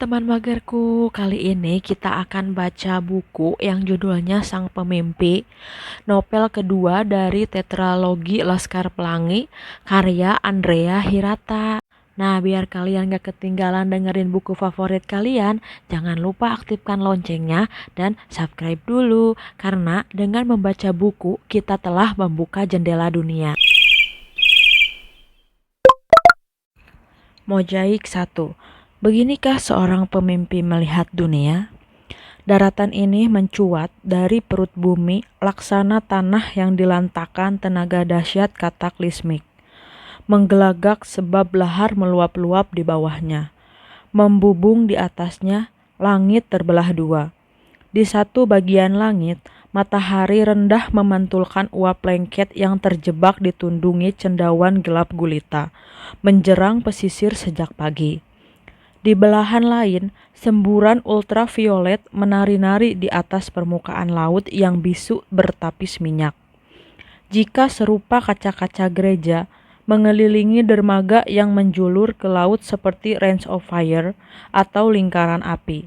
teman magerku, kali ini kita akan baca buku yang judulnya Sang Pemimpi, novel kedua dari tetralogi Laskar Pelangi, karya Andrea Hirata. Nah, biar kalian gak ketinggalan dengerin buku favorit kalian, jangan lupa aktifkan loncengnya dan subscribe dulu, karena dengan membaca buku, kita telah membuka jendela dunia. Mozaik 1. Beginikah seorang pemimpi melihat dunia? Daratan ini mencuat dari perut bumi laksana tanah yang dilantakan tenaga dahsyat kataklismik. Menggelagak sebab lahar meluap-luap di bawahnya. Membubung di atasnya, langit terbelah dua. Di satu bagian langit, matahari rendah memantulkan uap lengket yang terjebak ditundungi cendawan gelap gulita, menjerang pesisir sejak pagi. Di belahan lain, semburan ultraviolet menari-nari di atas permukaan laut yang bisu bertapis minyak. Jika serupa kaca-kaca gereja, mengelilingi dermaga yang menjulur ke laut seperti range of fire atau lingkaran api.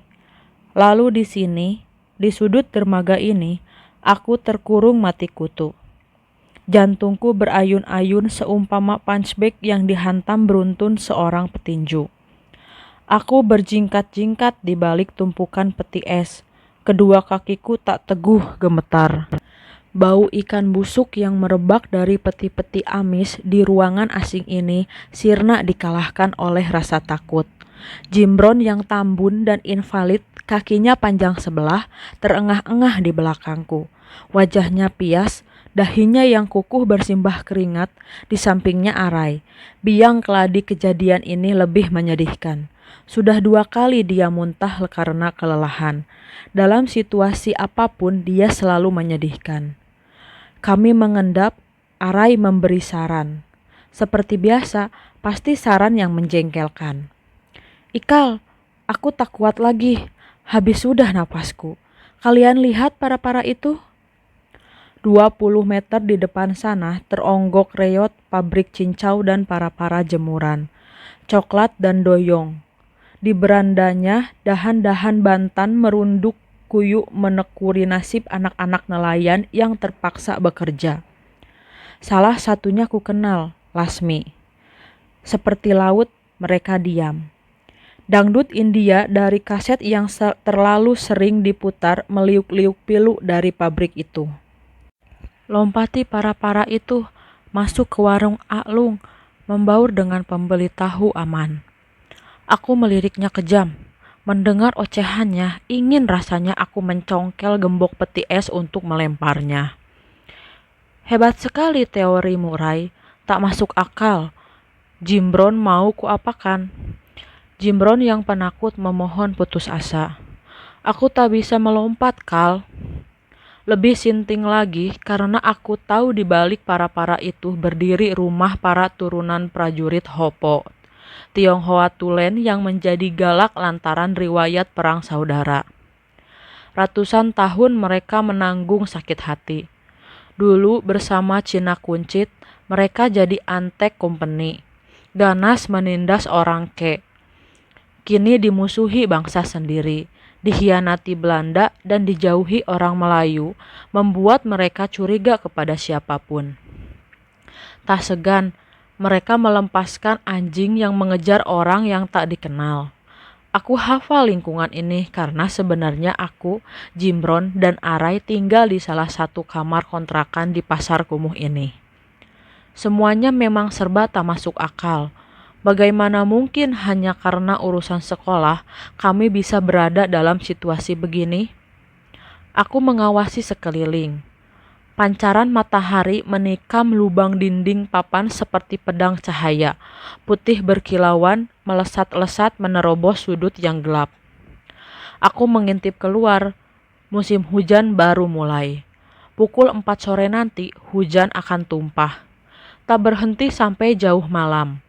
Lalu di sini, di sudut dermaga ini, aku terkurung mati kutu. Jantungku berayun-ayun seumpama punchbag yang dihantam beruntun seorang petinju. Aku berjingkat-jingkat di balik tumpukan peti es. Kedua kakiku tak teguh gemetar. Bau ikan busuk yang merebak dari peti-peti amis di ruangan asing ini sirna dikalahkan oleh rasa takut. Jimbron yang tambun dan invalid, kakinya panjang sebelah, terengah-engah di belakangku. Wajahnya pias, dahinya yang kukuh bersimbah keringat, di sampingnya Arai. Biang keladi kejadian ini lebih menyedihkan. Sudah 2 kali dia muntah karena kelelahan. Dalam situasi apapun dia selalu menyedihkan. Kami mengendap, Arai memberi saran. Seperti biasa, pasti saran yang menjengkelkan. Ikal, aku tak kuat lagi. Habis sudah napasku. Kalian lihat para-para itu? 20 meter di depan sana teronggok reot pabrik cincau dan para-para jemuran. Coklat dan doyong. Di berandanya, dahan-dahan bantan merunduk kuyuk menekuri nasib anak-anak nelayan yang terpaksa bekerja. Salah satunya ku kenal, Lasmi. Seperti laut, mereka diam. Dangdut India dari kaset yang terlalu sering diputar meliuk-liuk pilu dari pabrik itu. Lompati para-para itu, masuk ke warung Aklung, membaur dengan pembeli tahu aman. Aku meliriknya kejam. Mendengar ocehannya, ingin rasanya aku mencongkel gembok peti es untuk melemparnya. Hebat sekali teorimu, Rai. Tak masuk akal. Jimbron mau kuapakan? Jimbron yang penakut memohon putus asa. Aku tak bisa melompat, Kal. Lebih sinting lagi karena aku tahu di balik para-para itu berdiri rumah para turunan prajurit Hopo. Tionghoa Tulen yang menjadi galak lantaran riwayat perang saudara. Ratusan tahun mereka menanggung sakit hati. Dulu bersama Cina Kuncit, mereka jadi antek company. Ganas menindas orang Ke. Kini dimusuhi bangsa sendiri, dikhianati Belanda dan dijauhi orang Melayu, membuat mereka curiga kepada siapapun. Tak segan, mereka melempaskan anjing yang mengejar orang yang tak dikenal. Aku hafal lingkungan ini karena sebenarnya aku, Jimbron, dan Arai tinggal di salah satu kamar kontrakan di pasar kumuh ini. Semuanya memang serba tak masuk akal. Bagaimana mungkin hanya karena urusan sekolah kami bisa berada dalam situasi begini? Aku mengawasi sekeliling. Pancaran matahari menikam lubang dinding papan seperti pedang cahaya, putih berkilauan, melesat-lesat menerobos sudut yang gelap. Aku mengintip keluar, musim hujan baru mulai. Pukul 4 sore nanti hujan akan tumpah. Tak berhenti sampai jauh malam.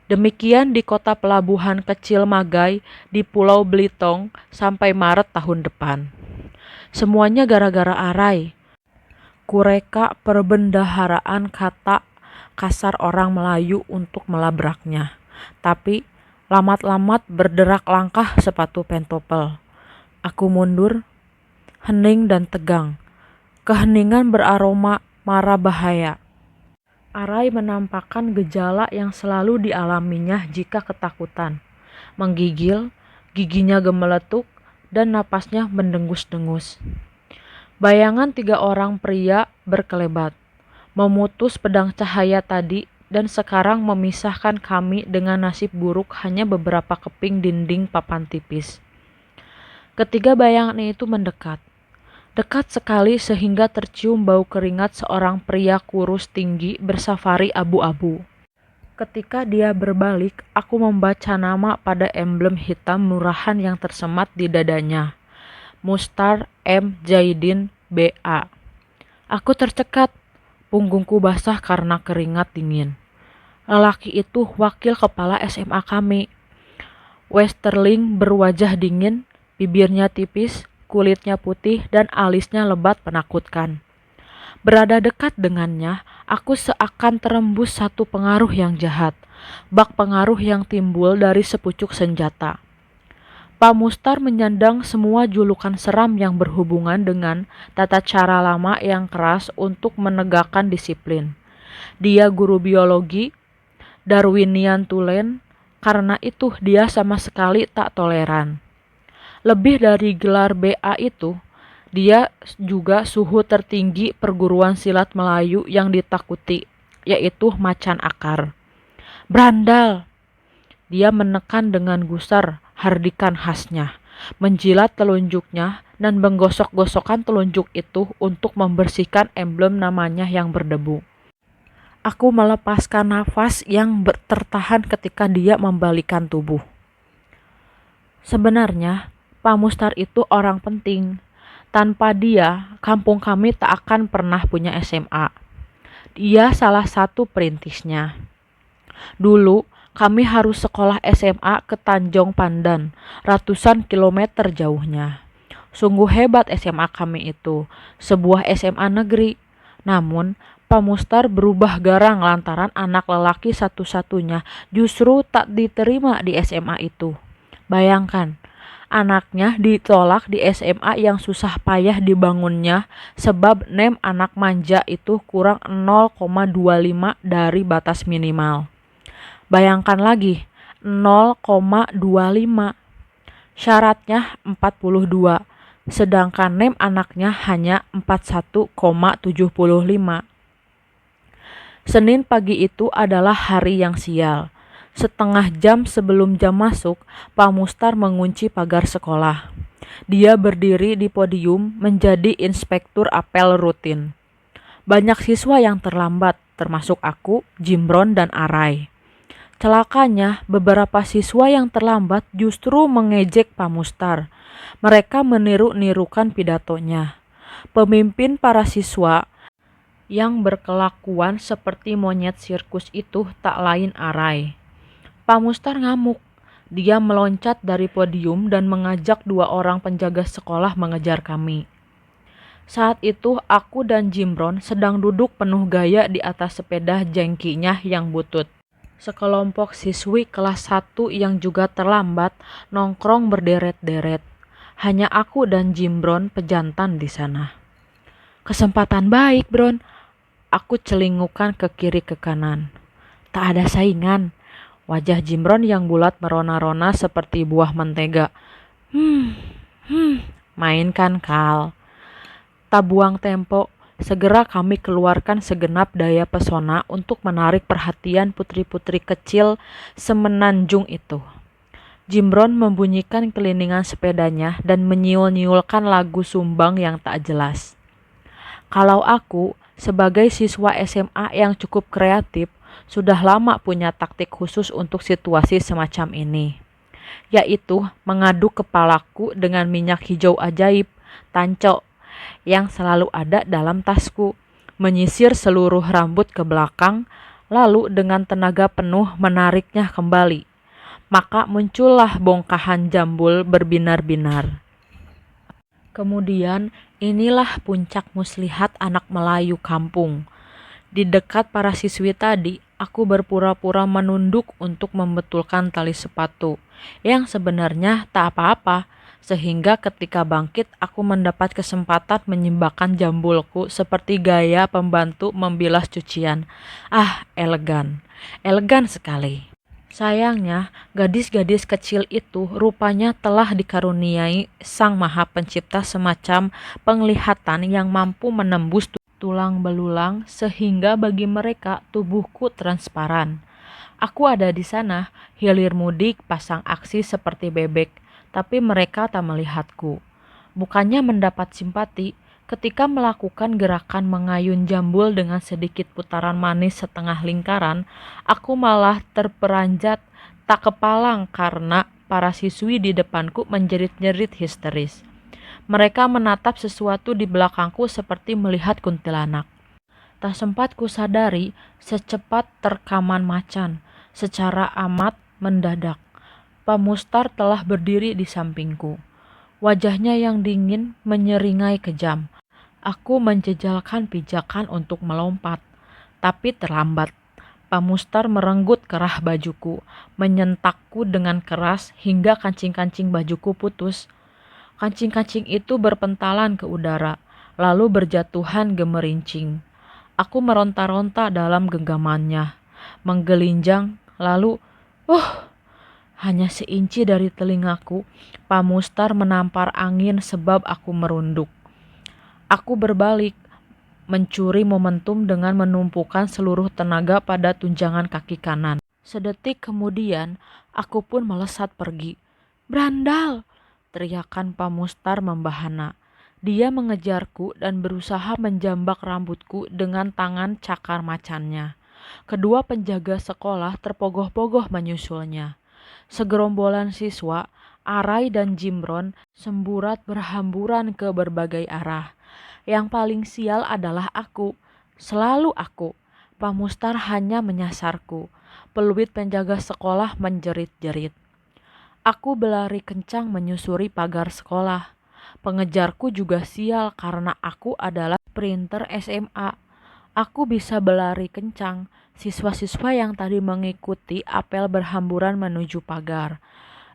Demikian di kota pelabuhan kecil Magai di Pulau Belitung sampai Maret tahun depan. Semuanya gara-gara Arai. Kureka perbendaharaan kata kasar orang Melayu untuk melabraknya. Tapi Lamat-lamat berderak langkah sepatu pentopel. Aku mundur, hening dan tegang. Keheningan beraroma mara bahaya. Arai menampakkan gejala yang selalu dialaminya jika ketakutan. Menggigil, giginya gemeletuk, dan napasnya mendengus-dengus. Bayangan 3 orang pria berkelebat, memutus pedang cahaya tadi dan sekarang memisahkan kami dengan nasib buruk hanya beberapa keping dinding papan tipis. Ketiga bayangan itu mendekat. Dekat sekali sehingga tercium bau keringat seorang pria kurus tinggi bersafari abu-abu. Ketika dia berbalik, aku membaca nama pada emblem hitam murahan yang tersemat di dadanya. Mustar M. Zaidin B.A. Aku tercekat, punggungku basah karena keringat dingin. Lelaki itu wakil kepala SMA kami. Westerling berwajah dingin, bibirnya tipis, kulitnya putih, dan alisnya lebat menakutkan. Berada dekat dengannya, aku seakan terembus satu pengaruh yang jahat, bak pengaruh yang timbul dari sepucuk senjata. Pak Mustar menyandang semua julukan seram yang berhubungan dengan tata cara lama yang keras untuk menegakkan disiplin. Dia guru biologi, Darwinian tulen, karena itu dia sama sekali tak toleran. Lebih dari gelar BA itu, dia juga suhu tertinggi perguruan silat Melayu yang ditakuti, yaitu macan akar. Brandal! Dia menekan dengan gusar hardikan khasnya, menjilat telunjuknya dan menggosok-gosokkan telunjuk itu untuk membersihkan emblem namanya yang berdebu. Aku melepaskan nafas yang tertahan ketika dia membalikkan tubuh. Sebenarnya, Pak Mustar itu orang penting. Tanpa dia, kampung kami tak akan pernah punya SMA. Dia salah satu perintisnya. Dulu, kami harus sekolah SMA ke Tanjung Pandan, ratusan kilometer jauhnya. Sungguh hebat SMA kami itu, sebuah SMA negeri. Namun, Pak Mustar berubah garang lantaran anak lelaki satu-satunya justru tak diterima di SMA itu. Bayangkan, anaknya ditolak di SMA yang susah payah dibangunnya sebab nem anak manja itu kurang 0,25 dari batas minimal. Bayangkan lagi, 0,25. Syaratnya 42, sedangkan nem anaknya hanya 41,75. Senin pagi itu adalah hari yang sial. Setengah jam sebelum jam masuk, Pak Mustar mengunci pagar sekolah. Dia berdiri di podium menjadi inspektur apel rutin. Banyak siswa yang terlambat, termasuk aku, Jimbron, dan Arai. Celakanya, beberapa siswa yang terlambat justru mengejek Pak Mustar. Mereka meniru-nirukan pidatonya. Pemimpin para siswa yang berkelakuan seperti monyet sirkus itu tak lain Arai. Pak Mustar ngamuk. Dia meloncat dari podium dan mengajak 2 orang penjaga sekolah mengejar kami. Saat itu aku dan Jimbron sedang duduk penuh gaya di atas sepeda jengkinya yang butut. Sekelompok siswi kelas 1 yang juga terlambat nongkrong berderet-deret. Hanya aku dan Jimbron pejantan di sana. Kesempatan baik, Bron. Aku celingukan ke kiri ke kanan. Tak ada saingan. Wajah Jimbron yang bulat merona-rona seperti buah mentega. Mainkan, Kal. Tak buang tempo, segera kami keluarkan segenap daya pesona untuk menarik perhatian putri-putri kecil semenanjung itu. Jimbron membunyikan keliningan sepedanya dan menyiul-nyiulkan lagu sumbang yang tak jelas. Kalau aku, sebagai siswa SMA yang cukup kreatif, sudah lama punya taktik khusus untuk situasi semacam ini, yaitu mengaduk kepalaku dengan minyak hijau ajaib, tanco, yang selalu ada dalam tasku, menyisir seluruh rambut ke belakang, lalu dengan tenaga penuh menariknya kembali. Maka muncullah bongkahan jambul berbinar-binar. Kemudian inilah puncak muslihat anak Melayu kampung. Di dekat para siswi tadi, Aku berpura-pura menunduk untuk membetulkan tali sepatu, yang sebenarnya tak apa-apa, sehingga ketika bangkit aku mendapat kesempatan menyimbangkan jambulku seperti gaya pembantu membilas cucian. Ah, elegan. Elegan sekali. Sayangnya, gadis-gadis kecil itu rupanya telah dikaruniai Sang Maha Pencipta semacam penglihatan yang mampu menembus tulang belulang sehingga bagi mereka tubuhku transparan. Aku ada di sana, hilir mudik pasang aksi seperti bebek, tapi mereka tak melihatku. Bukannya mendapat simpati, ketika melakukan gerakan mengayun jambul dengan sedikit putaran manis setengah lingkaran, aku malah terperanjat tak kepalang karena para siswi di depanku menjerit-jerit histeris. Mereka menatap sesuatu di belakangku seperti melihat kuntilanak. Tak sempat kusadari, secepat terkaman macan, secara amat mendadak. Pak Mustar telah berdiri di sampingku. Wajahnya yang dingin menyeringai kejam. Aku menjejalkan pijakan untuk melompat, tapi terlambat. Pak Mustar merenggut kerah bajuku, menyentakku dengan keras hingga kancing-kancing bajuku putus. Kancing-kancing itu berpentalan ke udara, lalu berjatuhan gemerincing. Aku meronta-ronta dalam genggamannya, menggelinjang, lalu, hanya seinci dari telingaku, Pak Mustar menampar angin sebab aku merunduk. Aku berbalik, mencuri momentum dengan menumpukan seluruh tenaga pada tunjangan kaki kanan. Sedetik kemudian, aku pun melesat pergi. "Brandal!" teriakan Pak Mustar membahana. Dia mengejarku dan berusaha menjambak rambutku dengan tangan cakar macannya. Kedua penjaga sekolah terpogoh-pogoh menyusulnya. Segerombolan siswa, Arai dan Jimron, semburat berhamburan ke berbagai arah. Yang paling sial adalah aku. Selalu aku. Pak Mustar hanya menyasarku. Peluit penjaga sekolah menjerit-jerit. Aku berlari kencang menyusuri pagar sekolah. Pengejarku juga sial karena aku adalah sprinter SMA. Aku bisa berlari kencang. Siswa-siswa yang tadi mengikuti apel berhamburan menuju pagar.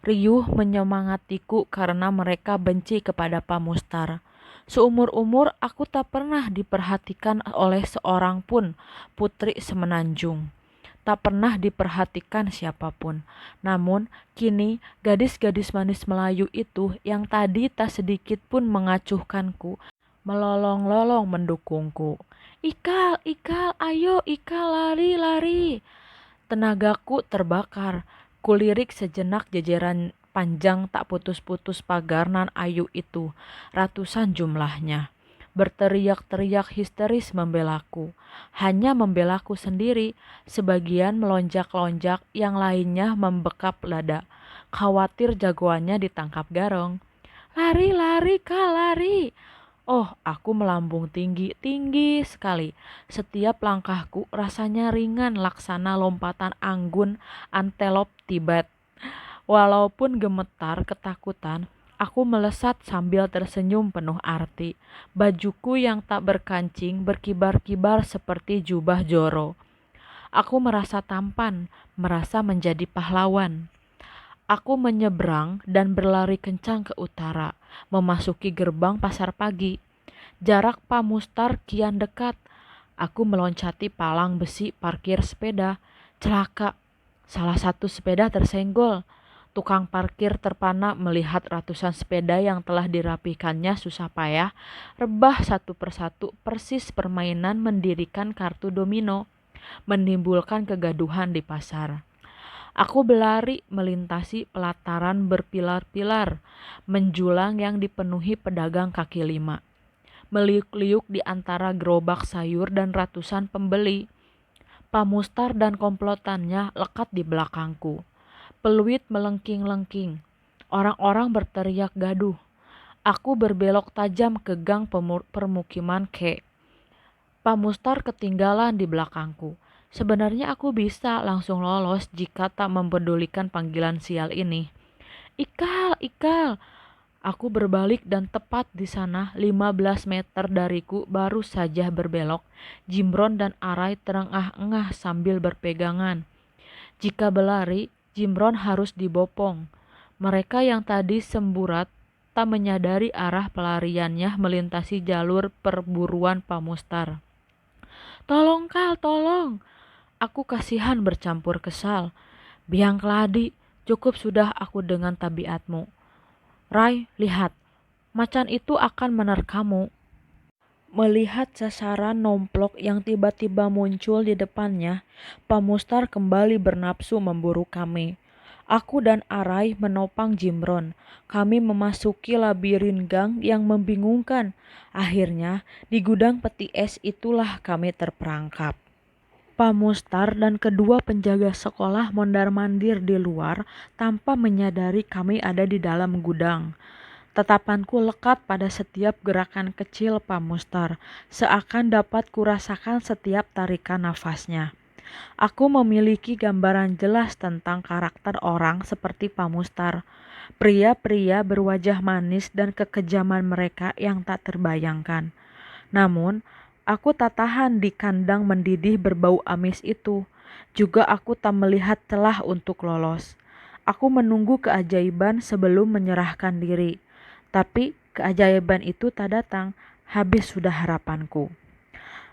Riuh menyemangatiku karena mereka benci kepada Pak Mustar. Seumur-umur aku tak pernah diperhatikan oleh seorang pun putri semenanjung. Tak pernah diperhatikan siapapun. Namun, kini gadis-gadis manis Melayu itu yang tadi tak sedikit pun mengacuhkanku, melolong-lolong mendukungku. "Ikal, Ikal, ayo Ikal, lari, lari." Tenagaku terbakar. Kulirik sejenak jajaran panjang tak putus-putus pagar nan ayu itu, ratusan jumlahnya. Berteriak-teriak histeris membelaku. Hanya membelaku sendiri, sebagian melonjak-lonjak, yang lainnya membekap dada. Khawatir jagoannya ditangkap garong. "Lari, lari, Kak, lari!" Oh, aku melambung tinggi, tinggi sekali. Setiap langkahku rasanya ringan laksana lompatan anggun antelop Tibet. Walaupun gemetar ketakutan, aku melesat sambil tersenyum penuh arti. Bajuku yang tak berkancing berkibar-kibar seperti jubah Joro. Aku merasa tampan, merasa menjadi pahlawan. Aku menyeberang dan berlari kencang ke utara, memasuki gerbang pasar pagi. Jarak Pak Mustar kian dekat. Aku meloncati palang besi parkir sepeda. Celaka, salah satu sepeda tersenggol. Tukang parkir terpana melihat ratusan sepeda yang telah dirapikannya susah payah, rebah satu persatu persis permainan mendirikan kartu domino, menimbulkan kegaduhan di pasar. Aku berlari melintasi pelataran berpilar-pilar, menjulang yang dipenuhi pedagang kaki lima. Meliuk-liuk di antara gerobak sayur dan ratusan pembeli. Pak Mustar dan komplotannya lekat di belakangku. Peluit melengking-lengking. Orang-orang berteriak gaduh. Aku berbelok tajam ke gang permukiman K. Pak Mustar ketinggalan di belakangku. Sebenarnya aku bisa langsung lolos jika tak mempedulikan panggilan sial ini. "Ikal, Ikal!" Aku berbalik dan tepat di sana 15 meter dariku baru saja berbelok. Jimbron dan Arai terengah-engah sambil berpegangan. Jika berlari, Jimbron harus dibopong. Mereka yang tadi semburat tak menyadari arah pelariannya melintasi jalur perburuan Pamustar. Tolong Kal, tolong! Aku kasihan bercampur kesal. Biang keladi, cukup sudah aku dengan tabiatmu. Rai, lihat, macan itu akan menerkammu. Melihat sasaran nomplok yang tiba-tiba muncul di depannya, Pamustar kembali bernafsu memburu kami. Aku dan Arai menopang Jimbron. Kami memasuki labirin gang yang membingungkan. Akhirnya, di gudang peti es itulah kami terperangkap. Pamustar dan kedua penjaga sekolah mondar-mandir di luar tanpa menyadari kami ada di dalam gudang. Tatapanku lekat pada setiap gerakan kecil Pamustar, seakan dapat kurasakan setiap tarikan nafasnya. Aku memiliki gambaran jelas tentang karakter orang seperti Pamustar, pria-pria berwajah manis dan kekejaman mereka yang tak terbayangkan. Namun, aku tak tahan di kandang mendidih berbau amis itu. Juga aku tak melihat celah untuk lolos. Aku menunggu keajaiban sebelum menyerahkan diri. Tapi keajaiban itu tak datang, habis sudah harapanku.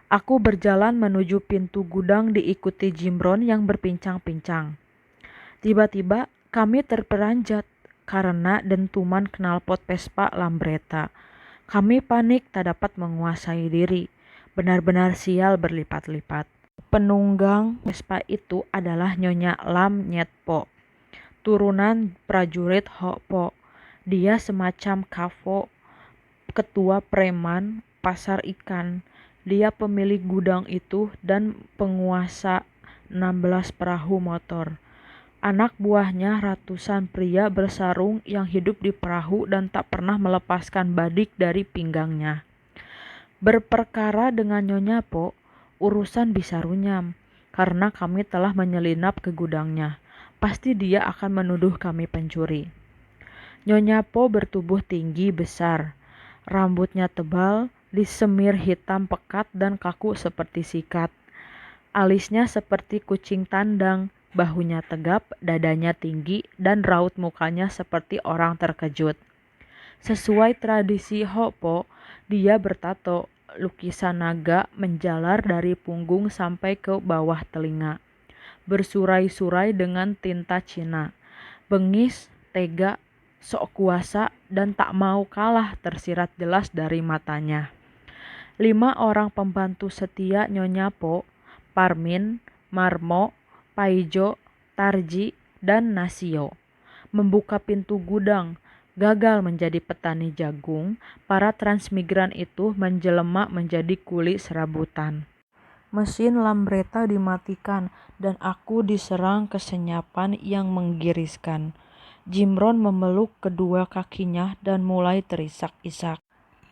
Aku berjalan menuju pintu gudang diikuti Jimbron yang berpincang-pincang. Tiba-tiba kami terperanjat karena dentuman knalpot Vespa Lambretta. Kami panik tak dapat menguasai diri. Benar-benar sial berlipat-lipat. Penunggang Vespa itu adalah Nyonya Lam Nyetpo, turunan prajurit Hokpo. Dia semacam kafo, ketua preman pasar ikan. Dia pemilik gudang itu dan penguasa 16 perahu motor. Anak buahnya ratusan pria bersarung yang hidup di perahu dan tak pernah melepaskan badik dari pinggangnya. Berperkara dengan Nyonya Po, urusan bisa runyam, karena kami telah menyelinap ke gudangnya. Pasti dia akan menuduh kami pencuri. Nyonya Po bertubuh tinggi besar, rambutnya tebal, disemir hitam pekat dan kaku seperti sikat. Alisnya seperti kucing tandang, bahunya tegap, dadanya tinggi, dan raut mukanya seperti orang terkejut. Sesuai tradisi Hokpo, dia bertato, lukisan naga menjalar dari punggung sampai ke bawah telinga. Bersurai-surai dengan tinta Cina. Bengis, tega, sok kuasa, dan tak mau kalah tersirat jelas dari matanya. 5 orang pembantu setia Nyonya Po, Parmin, Marmo, Paijo, Tarji, dan Nasio, membuka pintu gudang. Gagal menjadi petani jagung, para transmigran itu menjelma menjadi kuli serabutan. Mesin Lambretta dimatikan dan aku diserang kesenyapan yang menggiriskan. Jimbron memeluk kedua kakinya dan mulai terisak-isak.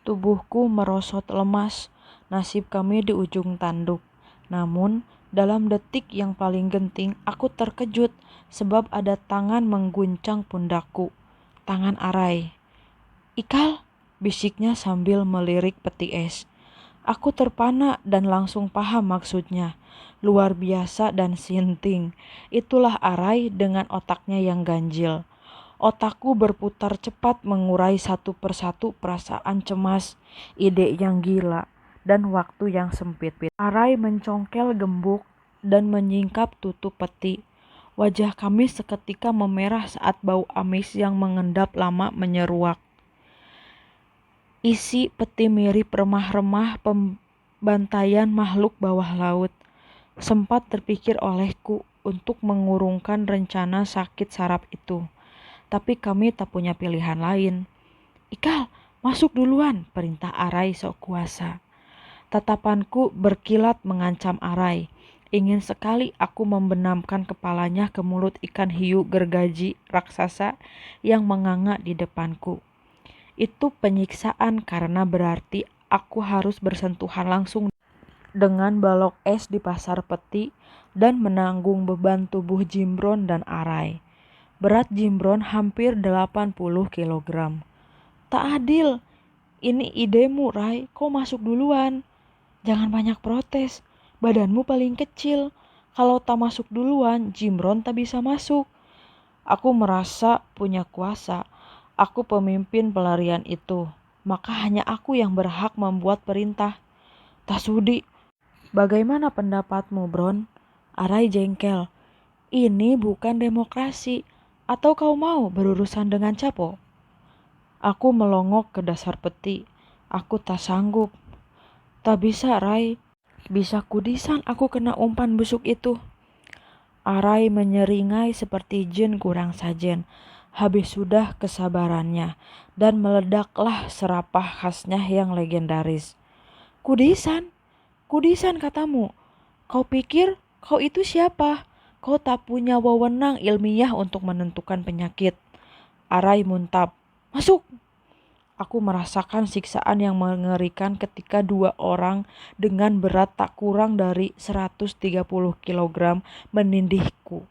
Tubuhku merosot lemas, nasib kami di ujung tanduk. Namun, dalam detik yang paling genting, aku terkejut sebab ada tangan mengguncang pundakku. Tangan Arai. "Ikal," bisiknya sambil melirik peti es. Aku terpana dan langsung paham maksudnya. Luar biasa dan sinting. Itulah Arai dengan otaknya yang ganjil. Otakku berputar cepat mengurai satu persatu perasaan cemas, ide yang gila, dan waktu yang sempit. Arai mencongkel gembuk dan menyingkap tutup peti. Wajah kami seketika memerah saat bau amis yang mengendap lama menyeruak. Isi peti mirip remah-remah pembantaian makhluk bawah laut. Sempat terpikir olehku untuk mengurungkan rencana sakit saraf itu. Tapi kami tak punya pilihan lain. "Ikal, masuk duluan," perintah Arai sok kuasa. Tatapanku berkilat mengancam Arai. Ingin sekali aku membenamkan kepalanya ke mulut ikan hiu gergaji raksasa yang menganga di depanku. Itu penyiksaan karena berarti aku harus bersentuhan langsung dengan balok es di pasar peti dan menanggung beban tubuh Jimbron dan Arai. Berat Jimbron hampir 80 kg. Tak adil. Ini idemu, Rai. Kau masuk duluan. Jangan banyak protes. Badanmu paling kecil. Kalau tak masuk duluan, Jimron tak bisa masuk. Aku merasa punya kuasa. Aku pemimpin pelarian itu. Maka hanya aku yang berhak membuat perintah. Tak sudi. Bagaimana pendapatmu, Bron? Arai jengkel. Ini bukan demokrasi. Atau kau mau berurusan dengan Capo? Aku melongok ke dasar peti. Aku tak sanggup. Tak bisa, Rai. Bisa kudisan aku kena umpan busuk itu. Arai menyeringai seperti jin kurang sajen. Habis sudah kesabarannya. Dan meledaklah serapah khasnya yang legendaris. Kudisan? Kudisan katamu. Kau pikir kau itu siapa? Kau tak punya wewenang ilmiah untuk menentukan penyakit. Arai muntap. Masuk! Aku merasakan siksaan yang mengerikan ketika dua orang dengan berat tak kurang dari 130 kg menindihku.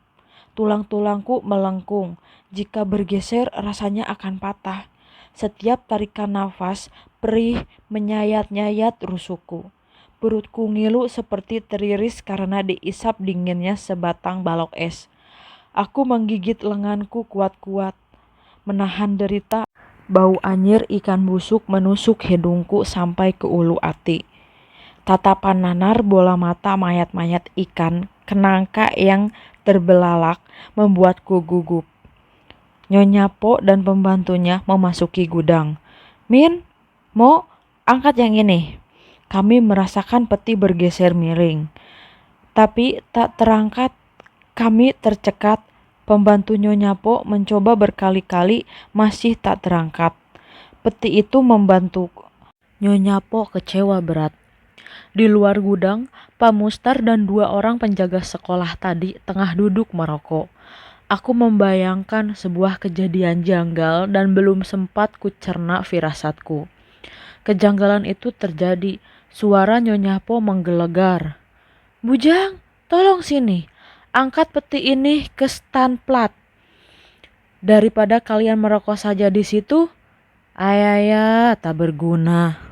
Tulang-tulangku melengkung. Jika bergeser rasanya akan patah. Setiap tarikan nafas, perih menyayat-nyayat rusukku. Perutku ngilu seperti teriris karena diisap dinginnya sebatang balok es. Aku menggigit lenganku kuat-kuat, menahan derita. Bau anyir ikan busuk menusuk hidungku sampai ke ulu hati. Tatapan nanar bola mata mayat-mayat ikan kenangka yang terbelalak membuatku gugup. Nyonya Po dan pembantunya memasuki gudang. Min, Mo, angkat yang ini. Kami merasakan peti bergeser miring. Tapi tak terangkat, kami tercekat. Pembantu Nyonya Po mencoba berkali-kali masih tak terangkat. Peti itu membantu. Nyonya Po kecewa berat. Di luar gudang, Pak Mustar dan dua orang penjaga sekolah tadi tengah duduk merokok. Aku membayangkan sebuah kejadian janggal dan belum sempat kucerna firasatku. Kejanggalan itu terjadi. Suara Nyonya Po menggelegar. Bujang, tolong sini. Angkat peti ini ke stand plat. Daripada kalian merokok saja di situ, ayah tak berguna.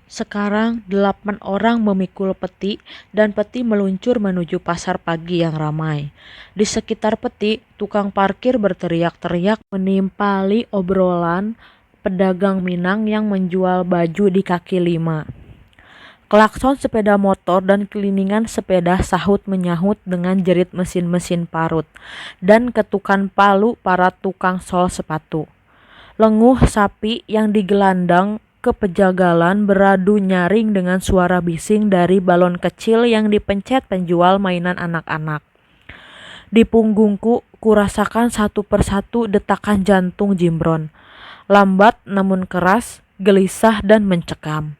Sekarang 8 orang memikul peti dan peti meluncur menuju pasar pagi yang ramai. Di sekitar peti, tukang parkir berteriak-teriak menimpali obrolan pedagang Minang yang menjual baju di kaki lima. Klakson sepeda motor dan keliningan sepeda sahut-menyahut dengan jerit mesin-mesin parut dan ketukan palu para tukang sol sepatu. Lenguh sapi yang digelandang ke pejagalan beradu nyaring dengan suara bising dari balon kecil yang dipencet penjual mainan anak-anak. Di punggungku, kurasakan satu persatu detakan jantung Jimron. Lambat namun keras, gelisah dan mencekam.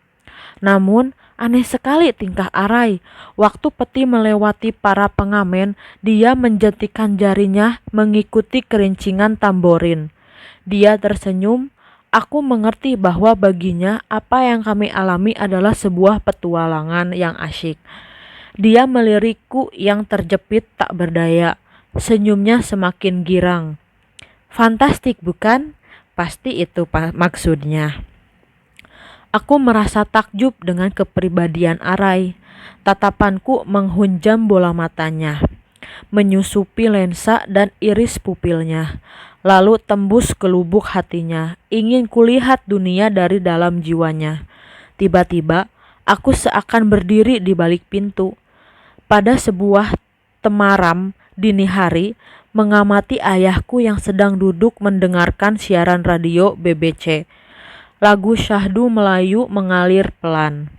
Namun, aneh sekali tingkah Arai. Waktu peti melewati para pengamen, dia menjentikan jarinya mengikuti kerincingan tamborin. Dia tersenyum. Aku mengerti bahwa baginya apa yang kami alami adalah sebuah petualangan yang asyik. Dia melirikku yang terjepit tak berdaya. Senyumnya semakin girang. Fantastik bukan? Pasti itu maksudnya. Aku merasa takjub dengan kepribadian Arai. Tatapanku menghunjam bola matanya, menyusupi lensa dan iris pupilnya, lalu tembus ke lubuk hatinya. Ingin kulihat dunia dari dalam jiwanya. Tiba-tiba, aku seakan berdiri di balik pintu. Pada sebuah temaram dini hari, mengamati ayahku yang sedang duduk mendengarkan siaran radio BBC. Lagu syahdu Melayu mengalir pelan.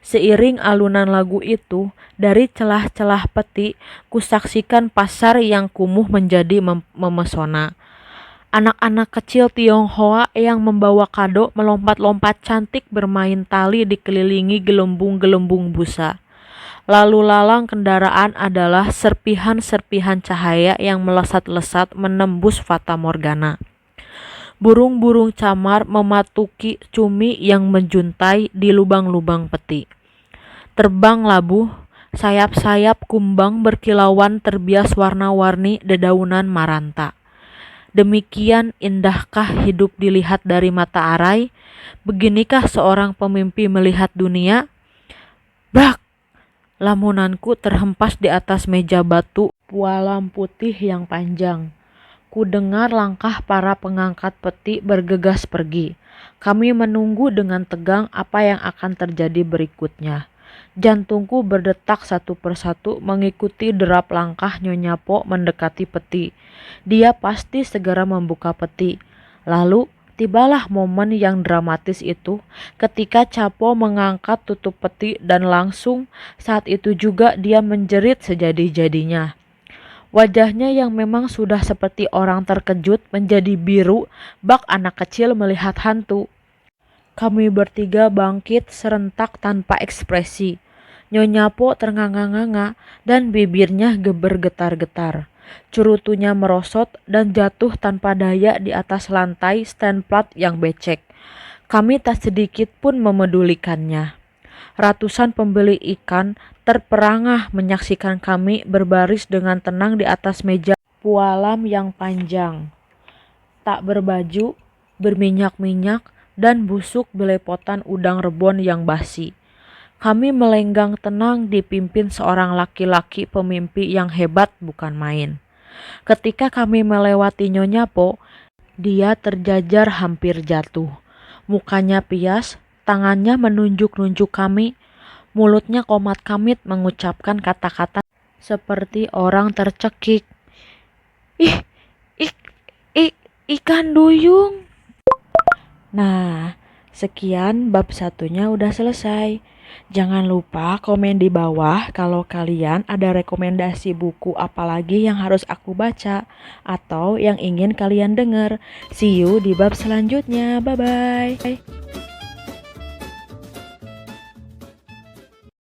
Seiring alunan lagu itu, dari celah-celah peti, kusaksikan pasar yang kumuh menjadi memesona. Anak-anak kecil Tionghoa yang membawa kado melompat-lompat cantik bermain tali dikelilingi gelembung-gelembung busa. Lalu lalang kendaraan adalah serpihan-serpihan cahaya yang melesat-lesat menembus fata morgana. Burung-burung camar mematuki cumi yang menjuntai di lubang-lubang peti. Terbang labuh, sayap-sayap kumbang berkilauan terbias warna-warni dedaunan maranta. Demikian indahkah hidup dilihat dari mata arai? Beginikah seorang pemimpi melihat dunia? Brak! Lamunanku terhempas di atas meja batu pualam putih yang panjang. Ku dengar langkah para pengangkat peti bergegas pergi. Kami menunggu dengan tegang apa yang akan terjadi berikutnya. Jantungku berdetak satu persatu mengikuti derap langkah Nyonya Po mendekati peti. Dia pasti segera membuka peti. Lalu tibalah momen yang dramatis itu ketika Capo mengangkat tutup peti dan langsung saat itu juga dia menjerit sejadi-jadinya. Wajahnya yang memang sudah seperti orang terkejut menjadi biru bak anak kecil melihat hantu. Kami bertiga bangkit serentak tanpa ekspresi. Nyonya Po ternganga-nganga dan bibirnya bergetar-getar. Cerutunya merosot dan jatuh tanpa daya di atas lantai stand plat yang becek. Kami tak sedikit pun memedulikannya. Ratusan pembeli ikan terperangah menyaksikan kami berbaris dengan tenang di atas meja pualam yang panjang. Tak berbaju, berminyak-minyak, dan busuk belepotan udang rebon yang basi. Kami melenggang tenang dipimpin seorang laki-laki pemimpi yang hebat bukan main. Ketika kami melewati Nyonya Po, dia terjajar hampir jatuh. Mukanya pias, tangannya menunjuk-nunjuk kami, mulutnya komat-kamit mengucapkan kata-kata seperti orang tercekik. Ih, ik, ik, ikan duyung. Nah, sekian bab satunya udah selesai. Jangan lupa komen di bawah kalau kalian ada rekomendasi buku apalagi yang harus aku baca atau yang ingin kalian dengar. See you di bab selanjutnya. Bye-bye.